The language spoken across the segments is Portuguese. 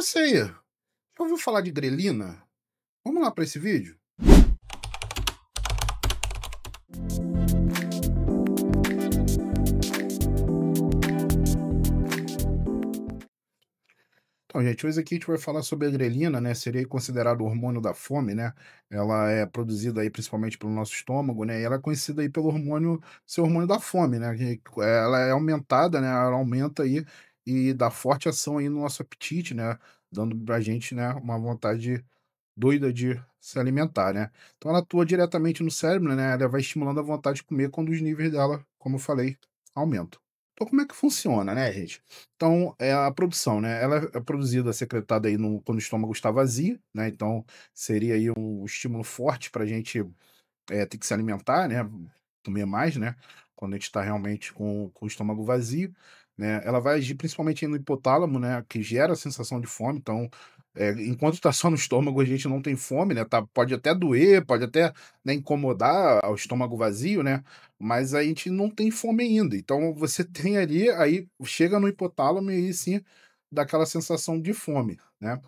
Você aí, já ouviu falar de grelina? Vamos lá para esse vídeo? Então, gente, hoje aqui a gente vai falar sobre a grelina, né? Seria considerado o hormônio da fome, né? Ela é produzida aí principalmente pelo nosso estômago, né? E ela é conhecida aí pelo hormônio, ser hormônio da fome, né? Ela é aumentada, né? Ela aumenta aí e dá forte ação aí no nosso apetite, né? Dando pra gente, né, uma vontade doida de se alimentar, né. Então ela atua diretamente no cérebro, né, ela vai estimulando a vontade de comer quando os níveis dela, como eu falei, aumentam. Então como é que funciona, né, gente? Então, é a produção, né, ela é produzida, secretada aí no quando o estômago está vazio, né, então seria aí um estímulo forte para a gente, ter que se alimentar, né, comer mais, né, quando a gente está realmente com o estômago vazio, né. Ela vai agir principalmente aí no hipotálamo, né, que gera a sensação de fome, então, enquanto está só no estômago, a gente não tem fome, né, pode até doer, pode até, né, incomodar ao estômago vazio, né, mas a gente não tem fome ainda. Então você tem ali, aí chega no hipotálamo e aí sim dá aquela sensação de fome, né.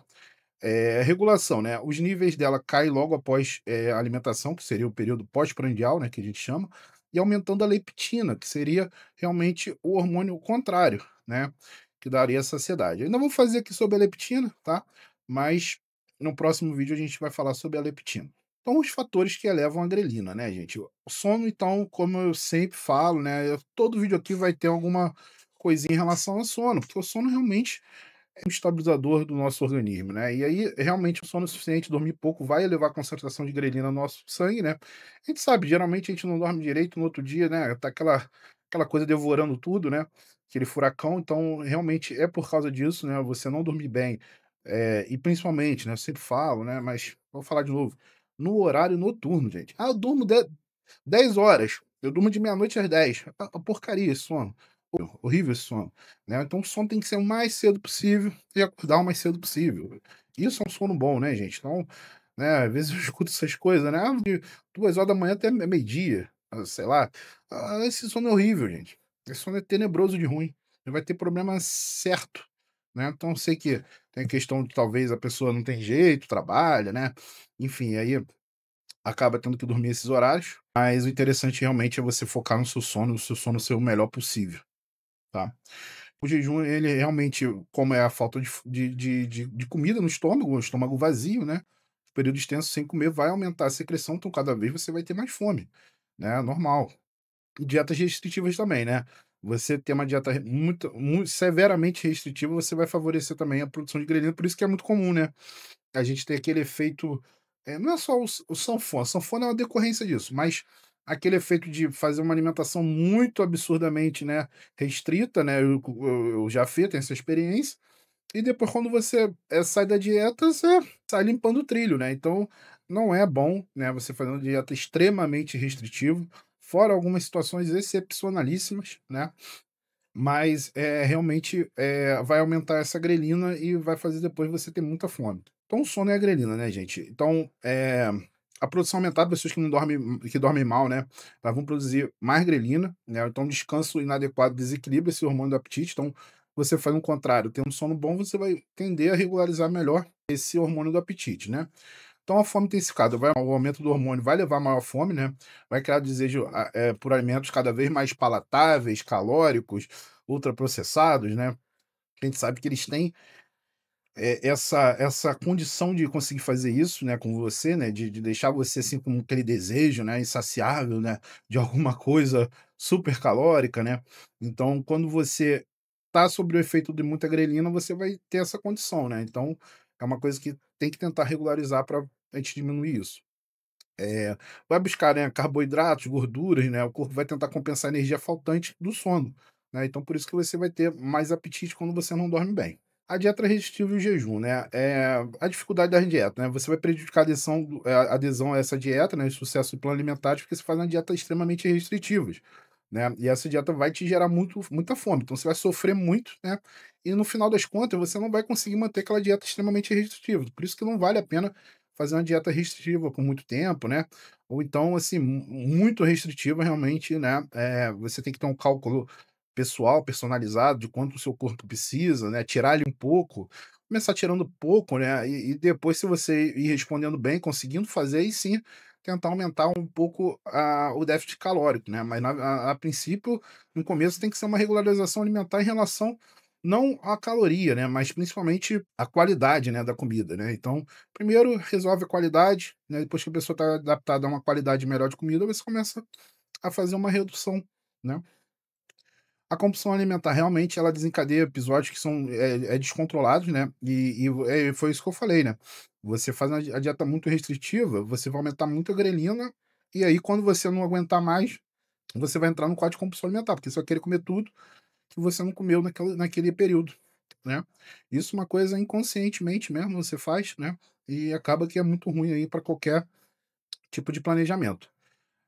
Regulação, né, os níveis dela caem logo após, a alimentação, que seria o período pós-prandial, né, que a gente chama, e aumentando a leptina, que seria realmente o hormônio contrário, né, que daria a saciedade. Ainda vamos fazer aqui sobre a leptina, tá, mas no próximo vídeo a gente vai falar sobre a leptina. Então os fatores que elevam a grelina, né, gente. O sono, então, como eu sempre falo, né, todo vídeo aqui vai ter alguma coisinha em relação ao sono, porque o sono realmente é um estabilizador do nosso organismo, né. E aí, realmente, o sono suficiente, dormir pouco, vai elevar a concentração de grelina no nosso sangue, né. A gente sabe, geralmente a gente não dorme direito no outro dia, né, tá aquela coisa devorando tudo, né, aquele furacão, então realmente é por causa disso, né, você não dormir bem, e principalmente, né, eu sempre falo, né, mas vou falar de novo, no horário noturno, gente. "Ah, eu durmo 10 horas, eu durmo de meia-noite às 10. Porcaria esse sono, horrível esse sono, né. Então o sono tem que ser o mais cedo possível e acordar o mais cedo possível. Isso é um sono bom, né, gente. Então, né, às vezes eu escuto essas coisas, né, de 2 horas até meio-dia, sei lá. Esse sono é horrível, gente. Esse sono é tenebroso de ruim. Você vai ter problema certo, né. Então eu sei que tem a questão de talvez a pessoa não tem jeito, trabalha, né, enfim, aí acaba tendo que dormir esses horários, mas o interessante realmente é você focar no seu sono ser o melhor possível, tá. O jejum, ele realmente, como é a falta de comida no estômago, o estômago vazio, né, período extenso sem comer vai aumentar a secreção, então cada vez você vai ter mais fome, né, normal. E dietas restritivas também, né, você ter uma dieta muito severamente restritiva, você vai favorecer também a produção de grelina, por isso que é muito comum, né, a gente tem aquele efeito, não é só o sanfona, a sanfona é uma decorrência disso, mas aquele efeito de fazer uma alimentação muito absurdamente, né, restrita, né, eu já tenho essa experiência, e depois quando você, sai da dieta, você sai limpando o trilho, né, então não é bom, né, você fazer uma dieta extremamente restritiva, fora algumas situações excepcionalíssimas, né, mas, realmente, vai aumentar essa grelina e vai fazer depois você ter muita fome. Então o sono é a grelina, né, gente. Então, a produção aumentada, pessoas que dormem mal, né, elas vão produzir mais grelina, né, então descanso inadequado desequilibra esse hormônio do apetite, então você faz o contrário, tendo um sono bom, você vai tender a regularizar melhor esse hormônio do apetite, né. Então a fome intensificada o aumento do hormônio vai levar a maior fome, né, vai criar desejo por alimentos cada vez mais palatáveis, calóricos, ultraprocessados, né. A gente sabe que eles têm, essa condição de conseguir fazer isso, né, com você, né, de deixar você, assim, com aquele desejo, né, insaciável, né, de alguma coisa super calórica, né. Então quando você tá sob o efeito de muita grelina, você vai ter essa condição, né, então é uma coisa que tem que tentar regularizar para a gente diminuir isso. Vai buscar, né, carboidratos, gorduras, né, o corpo vai tentar compensar a energia faltante do sono, né, então por isso que você vai ter mais apetite quando você não dorme bem. A dieta restritiva e o jejum, né, a dificuldade da dieta, né, você vai prejudicar a adesão a essa dieta, né, e sucesso do plano alimentar, porque você faz uma dieta extremamente restritivas, né, e essa dieta vai te gerar muita fome, então você vai sofrer muito, né, e no final das contas você não vai conseguir manter aquela dieta extremamente restritiva, por isso que não vale a pena fazer uma dieta restritiva por muito tempo, né, ou então, assim, muito restritiva realmente, né, você tem que ter um cálculo pessoal, personalizado, de quanto o seu corpo precisa, né, tirar ele um pouco, começar tirando pouco, né, e depois se você ir respondendo bem, conseguindo fazer, aí sim, tentar aumentar um pouco o déficit calórico, né, mas a princípio, no começo tem que ser uma regularização alimentar em relação não à caloria, né, mas principalmente à qualidade, né, da comida, né. Então, primeiro resolve a qualidade, né, depois que a pessoa está adaptada a uma qualidade melhor de comida, você começa a fazer uma redução, né. A compulsão alimentar realmente ela desencadeia episódios que são, descontrolados, né, foi isso que eu falei, né, você faz a dieta muito restritiva, você vai aumentar muito a grelina, e aí quando você não aguentar mais, você vai entrar no quadro de compulsão alimentar, porque você vai querer comer tudo que você não comeu naquele período, né. Isso é uma coisa inconscientemente mesmo você faz, né, e acaba que é muito ruim aí para qualquer tipo de planejamento.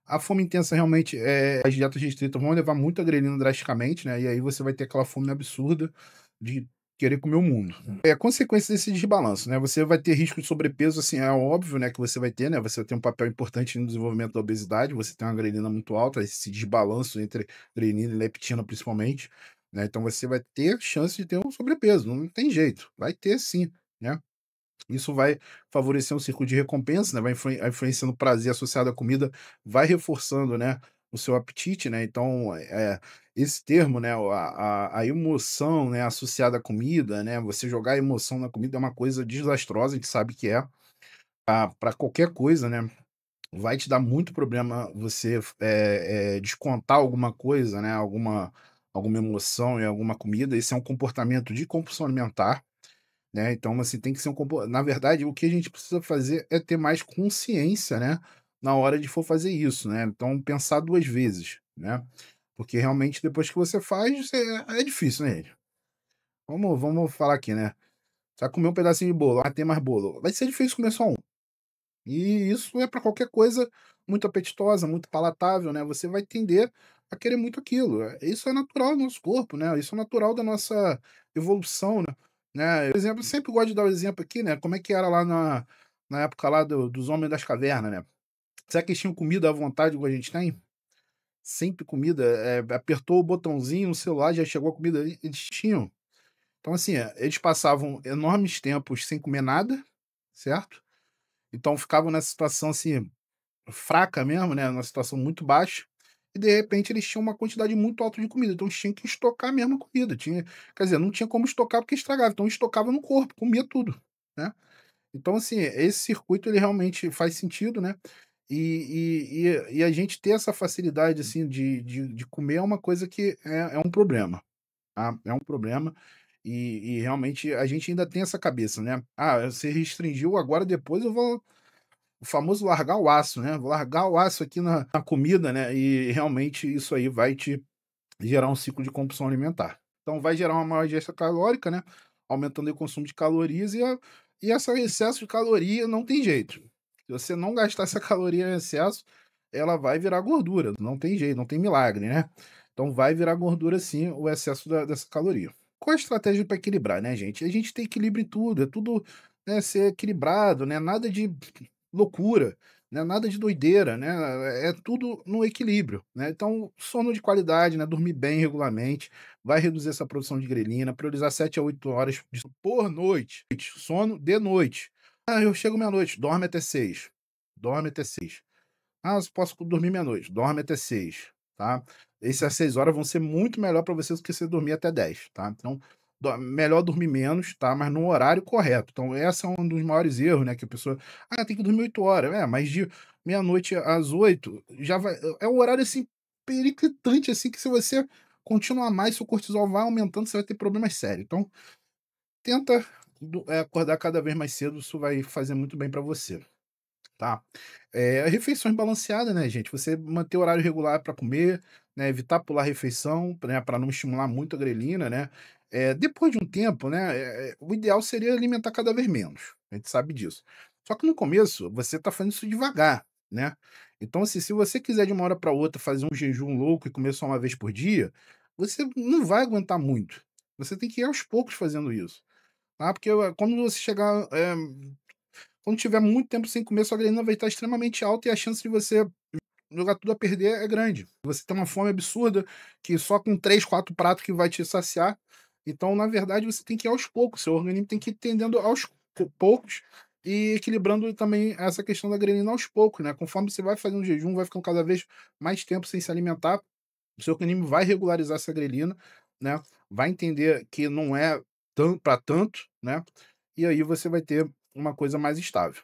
A fome intensa realmente, as dietas restritas vão levar muito a grelina drasticamente, né, e aí você vai ter aquela fome absurda de querer comer o mundo. É consequência desse desbalanço, né, você vai ter risco de sobrepeso, assim, é óbvio, né, que você vai ter, né, você vai ter um papel importante no desenvolvimento da obesidade, você tem uma grelina muito alta, esse desbalanço entre grelina e leptina principalmente, né, então você vai ter chance de ter um sobrepeso, não tem jeito, vai ter sim, né. Isso vai favorecer um círculo de recompensa, né, vai a influência no prazer associado à comida vai reforçando, né, o seu apetite, né, então, esse termo, né, a emoção, né, associada à comida, né, você jogar emoção na comida é uma coisa desastrosa, a gente sabe que é, para qualquer coisa, né, vai te dar muito problema você, descontar alguma coisa, né, alguma emoção em alguma comida, esse é um comportamento de compulsão alimentar, né, então, assim, tem que ser na verdade, o que a gente precisa fazer é ter mais consciência, né, na hora de for fazer isso, né, então pensar 2 vezes, né, porque realmente depois que você faz, é difícil, né, gente. Vamos falar aqui, né, você vai comer um pedacinho de bolo, ah, tem mais bolo, vai ser difícil comer só um. E isso é para qualquer coisa muito apetitosa, muito palatável, né, você vai tender a querer muito aquilo, isso é natural do nosso corpo, né, isso é natural da nossa evolução, né. Por exemplo, eu sempre gosto de dar o exemplo aqui, né, como é que era lá na época lá dos homens das cavernas, né. Será que eles tinham comida à vontade igual a gente tem? Sempre comida, apertou o botãozinho no celular, já chegou a comida ali, eles tinham. Então assim, eles passavam enormes tempos sem comer nada, certo? Então ficavam nessa situação, assim, fraca mesmo, né, numa situação muito baixa, e de repente eles tinham uma quantidade muito alta de comida, então eles tinham que estocar mesmo a comida, quer dizer, não tinha como estocar porque estragava, então estocava no corpo, comia tudo, né. Então assim, esse circuito ele realmente faz sentido, né, e a gente ter essa facilidade, assim, de comer é uma coisa que é um problema, tá, é um problema, e realmente a gente ainda tem essa cabeça, né, "Ah, você restringiu, agora depois eu vou", o famoso largar o aço, né, vou largar o aço aqui na comida, né, e realmente isso aí vai te gerar um ciclo de compulsão alimentar. Então vai gerar uma maior ingesta calórica, né, aumentando o consumo de calorias e esse excesso de caloria não tem jeito. Se você não gastar essa caloria em excesso, ela vai virar gordura, não tem jeito, não tem milagre, né. Então vai virar gordura sim, o excesso dessa caloria. Qual a estratégia para equilibrar, né, gente? A gente tem equilíbrio em tudo, é tudo, né, ser equilibrado, né, nada de loucura, né, nada de doideira, né, é tudo no equilíbrio, né. Então, sono de qualidade, né, dormir bem regularmente, vai reduzir essa produção de grelina, priorizar 7 a 8 horas de sono por noite, sono de noite. "Ah, eu chego meia-noite", dorme até 6, dorme até 6. "Ah, eu só posso dormir meia-noite", dorme até 6, tá. Essas 6 horas vão ser muito melhor para você do que você dormir até 10, tá. Então, melhor dormir menos, tá, mas no horário correto. Então esse é um dos maiores erros, né, que a pessoa: "Ah, tem que dormir 8 horas". É, mas de meia-noite às 8 já vai é um horário, assim, periclitante, assim, que se você continuar mais, seu cortisol vai aumentando, você vai ter problemas sérios. Então tenta acordar cada vez mais cedo, isso vai fazer muito bem para você. Tá. Refeições balanceadas, né, gente, você manter o horário regular para comer, né, evitar pular refeição, né, para não estimular muito a grelina, né. Depois de um tempo, né, o ideal seria alimentar cada vez menos, a gente sabe disso. Só que no começo, você tá fazendo isso devagar, né. Então, assim, se você quiser de uma hora para outra fazer um jejum louco e comer só uma vez por dia, você não vai aguentar muito. Você tem que ir aos poucos fazendo isso, tá, porque quando você chegar, quando tiver muito tempo sem comer, sua grelina vai estar extremamente alta e a chance de você jogar tudo a perder é grande. Você tem uma fome absurda, que só com 3, 4 pratos que vai te saciar, Então, na verdade, você tem que ir aos poucos, seu organismo tem que ir entendendo aos poucos e equilibrando também essa questão da grelina aos poucos, né? Conforme você vai fazendo jejum, vai ficando cada vez mais tempo sem se alimentar, o seu organismo vai regularizar essa grelina, né? Vai entender que não é para tanto, né? E aí você vai ter uma coisa mais estável.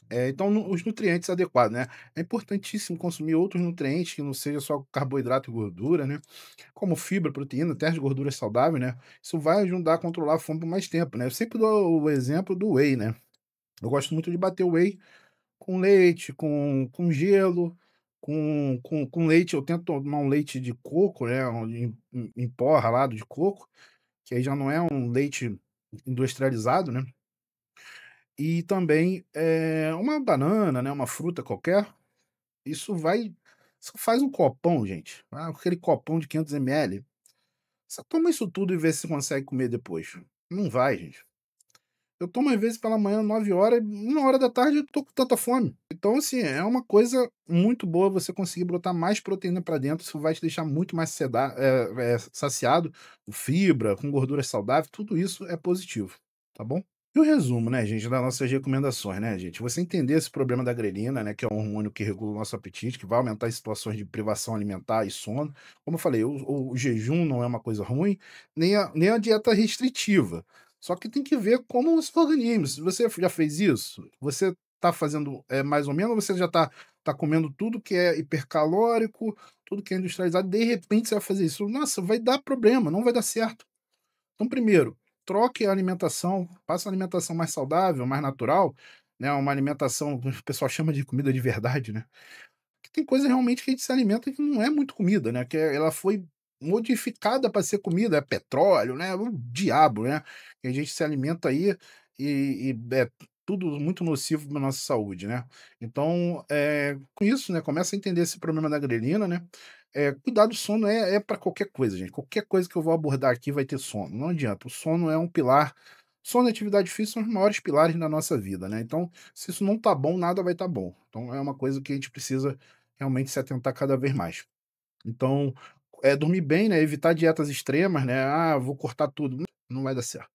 Então, os nutrientes adequados, né? É importantíssimo consumir outros nutrientes que não seja só carboidrato e gordura, né? Como fibra, proteína, até as gorduras saudáveis, né? Isso vai ajudar a controlar a fome por mais tempo, né? Eu sempre dou o exemplo do whey, né? Eu gosto muito de bater o whey com leite, com gelo, com leite. Eu tento tomar um leite de coco, né? Em pó ralado de coco, que aí já não é um leite industrializado, né? E também uma banana, né? Uma fruta qualquer. Isso vai. Você faz um copão, gente. Aquele copão de 500 ml. Você toma isso tudo e vê se consegue comer depois. Não vai, gente. Eu tomo às vezes pela manhã 9 horas, 1 hora da tarde eu tô com tanta fome. Então, assim, é uma coisa muito boa você conseguir botar mais proteína para dentro, isso vai te deixar muito mais saciado, com fibra, com gorduras saudáveis, tudo isso é positivo, tá bom? E o resumo, né, gente, das nossas recomendações, né, gente? Você entender esse problema da grelina, né, que é um hormônio que regula o nosso apetite, que vai aumentar as situações de privação alimentar e sono. Como eu falei, o jejum não é uma coisa ruim, nem a dieta restritiva. Só que tem que ver como o seu organismo. Se você já fez isso, você tá fazendo mais ou menos, ou você já tá comendo tudo que é hipercalórico, tudo que é industrializado, de repente você vai fazer isso. Nossa, vai dar problema, não vai dar certo. Então, primeiro, troque a alimentação, faça uma alimentação mais saudável, mais natural, né, uma alimentação que o pessoal chama de comida de verdade, né. Que tem coisa realmente que a gente se alimenta que não é muito comida, né, ela foi modificada para ser comida, é petróleo, né, o diabo, né, que a gente se alimenta aí e é tudo muito nocivo para nossa saúde, né. Então, com isso, né, começa a entender esse problema da grelina, né, cuidar do sono é para qualquer coisa, gente, qualquer coisa que eu vou abordar aqui vai ter sono, não adianta, o sono é um pilar, sono e atividade física são os maiores pilares da nossa vida, né, então, se isso não tá bom, nada vai estar bom. Então é uma coisa que a gente precisa realmente se atentar cada vez mais. Então, dormir bem, né, evitar dietas extremas, né, "Ah, vou cortar tudo", não vai dar certo.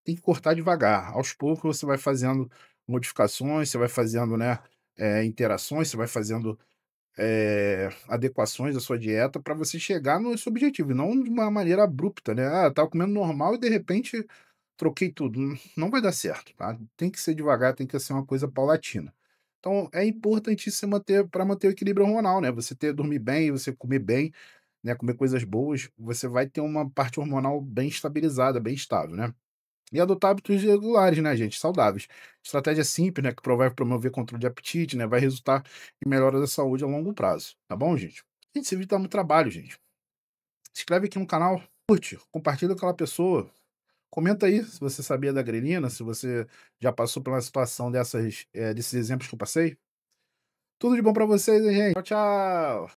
Tem que cortar devagar, aos poucos você vai fazendo modificações, você vai fazendo, né, interações, você vai fazendo, adequações à sua dieta para você chegar no seu objetivo, e não de uma maneira abrupta, né, "Ah, eu estava comendo normal e de repente troquei tudo", não vai dar certo, tá. Tem que ser devagar, tem que ser uma coisa paulatina. Então é importante você manter para manter o equilíbrio hormonal, né, você dormir bem, você comer bem, né, comer coisas boas, você vai ter uma parte hormonal bem estabilizada, bem estável, né. E adotar hábitos regulares, né, gente, saudáveis. Estratégia simples, né, que vai promover controle de apetite, né, vai resultar em melhora da saúde a longo prazo, tá bom, gente? Gente, esse vídeo dá muito trabalho, gente. Se inscreve aqui no canal, curte, compartilha com aquela pessoa, comenta aí se você sabia da grelina, se você já passou por uma situação desses exemplos que eu passei. Tudo de bom pra vocês, hein, gente. Tchau, tchau.